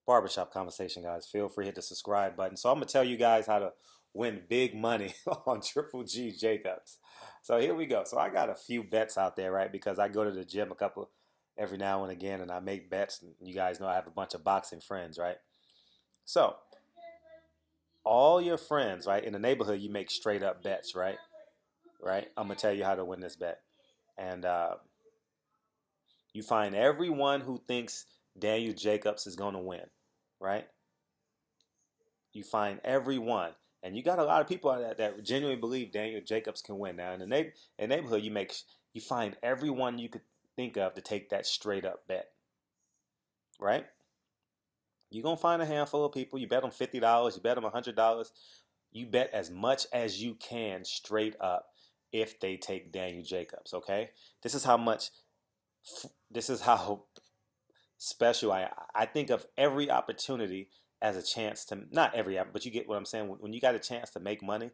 Barbershop conversation, guys. Feel free to hit the subscribe button. So I'm gonna tell you guys how to win big money on Triple G Jacobs. So here we go. So I got a few bets out there, right? Because I go to the gym a couple every now and again, and I make bets. And you guys know I have a bunch of boxing friends, right? So all your friends, right, in the neighborhood, you make straight up bets, right? Right. I'm gonna tell you how to win this bet, and you find everyone who thinks Daniel Jacobs is gonna win, right? You find everyone. And you got a lot of people that genuinely believe Daniel Jacobs can win. Now in the neighborhood, you find everyone you could think of to take that straight up bet, right? You're gonna find a handful of people. You bet them $50. You bet them $100. You bet as much as you can straight up if they take Daniel Jacobs. Okay, this is how much. This is how special I think of every opportunity as a chance to, not every, but you get what I'm saying. When you got a chance to make money,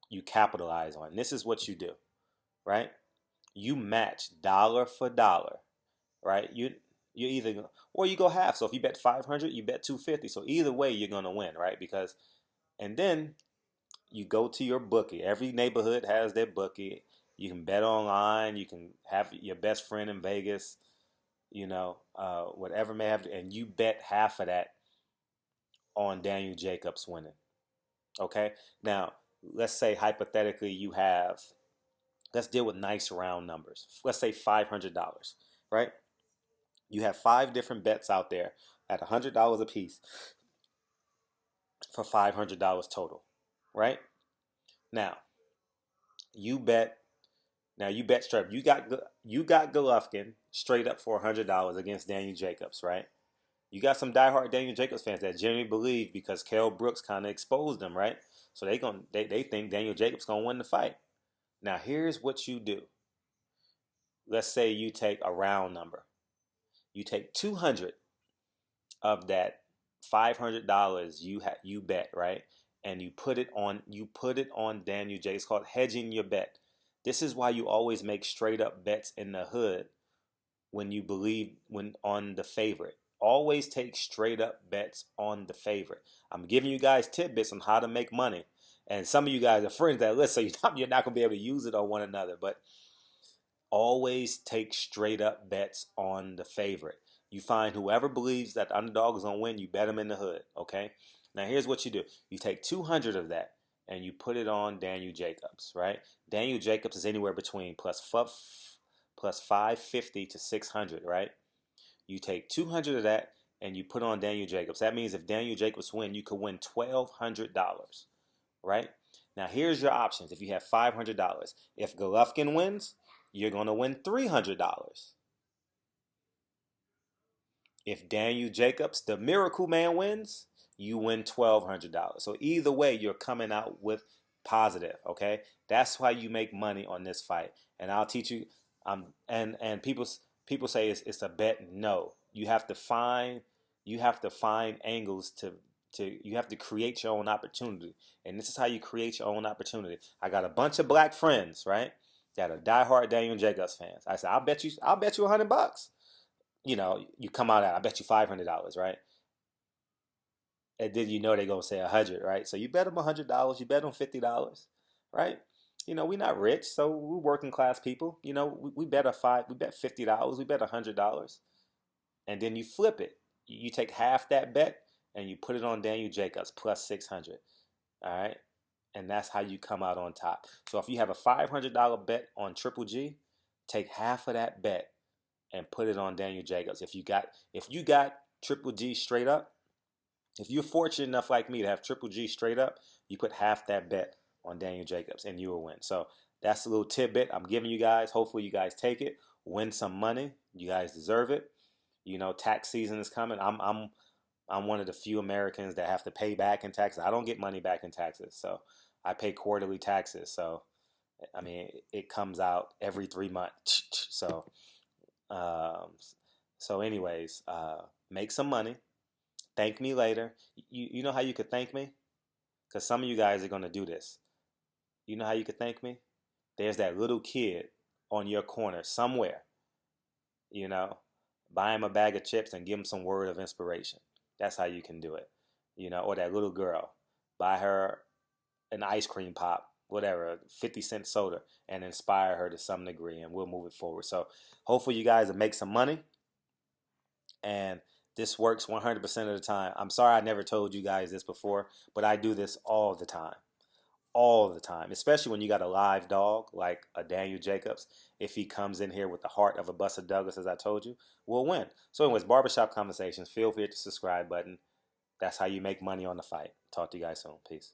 you capitalize on. And this is what you do, right? You match dollar for dollar, right? You either, or you go half. So if you bet 500, you bet 250. So either way, you're gonna win, right? Because, and then you go to your bookie. Every neighborhood has their bookie. You can bet online. You can have your best friend in Vegas. Whatever may have, and you bet half of that on Daniel Jacobs winning. Okay, now let's say hypothetically you have, let's deal with nice round numbers. Let's say $500, right? You have five different bets out there at $100 a piece for $500 total, right? Now you bet. Now you bet straight up. You got Golovkin straight up for $100 against Daniel Jacobs, right? You got some diehard Daniel Jacobs fans that genuinely believe because Kell Brooks kind of exposed them, right? So they think Daniel Jacobs gonna win the fight. Now here's what you do. Let's say you take a round number. You take 200 of that $500 you bet, right? And you put it on Daniel Jacobs. It's called hedging your bet. This is why you always make straight up bets in the hood when you believe when on the favorite. Always take straight up bets on the favorite. I'm giving you guys tidbits on how to make money. And some of you guys are friends that listen, so you're not going to be able to use it on one another. But always take straight up bets on the favorite. You find whoever believes that the underdog is going to win, you bet them in the hood. Okay? Now here's what you do. You take 200 of that and you put it on Daniel Jacobs, right? Daniel Jacobs is anywhere between plus 550 to 600, right? You take 200 of that and you put on Daniel Jacobs. That means if Daniel Jacobs win, you could win $1,200, right? Now here's your options. If you have $500, if Golovkin wins, you're going to win $300. If Daniel Jacobs, the Miracle Man, wins, you win $1,200. So either way, you're coming out with positive. Okay, that's why you make money on this fight. And I'll teach you. And people say it's a bet. No, you have to find angles to you have to create your own opportunity. And this is how you create your own opportunity. I got a bunch of black friends, right, that are diehard Daniel Jacobs fans. I said, I'll bet you $100. You come out at, I bet you $500, right? And then they're gonna say 100, right? So you bet them $100, you bet them $50, right? We're not rich, so we're working class people. We bet $50, we bet $100, and then you flip it. You take half that bet and you put it on Daniel Jacobs plus 600. All right, and that's how you come out on top. So if you have a $500 bet on Triple G, take half of that bet and put it on Daniel Jacobs. If you got Triple G straight up, if you're fortunate enough like me to have Triple G straight up, you put half that bet on Daniel Jacobs and you will win. So that's a little tidbit I'm giving you guys. Hopefully you guys take it, win some money. You guys deserve it. Tax season is coming. I'm one of the few Americans that have to pay back in taxes. I don't get money back in taxes, so I pay quarterly taxes. So I mean, it comes out every 3 months. Um, anyways, make some money. Thank me later. You know how you could thank me? Because some of you guys are going to do this. You know how you could thank me? There's that little kid on your corner somewhere, you know, buy him a bag of chips and give him some word of inspiration. That's how you can do it. Or that little girl, buy her an ice cream pop, whatever, 50-cent soda, and inspire her to some degree, and we'll move it forward. So hopefully you guys will make some money, and this works 100% of the time. I'm sorry I never told you guys this before, but I do this all the time. All the time, especially when you got a live dog like a Daniel Jacobs. If he comes in here with the heart of a Buster Douglas, as I told you, we'll win. So anyways, Barbershop Conversations, feel free to hit the subscribe button. That's how you make money on the fight. Talk to you guys soon. Peace.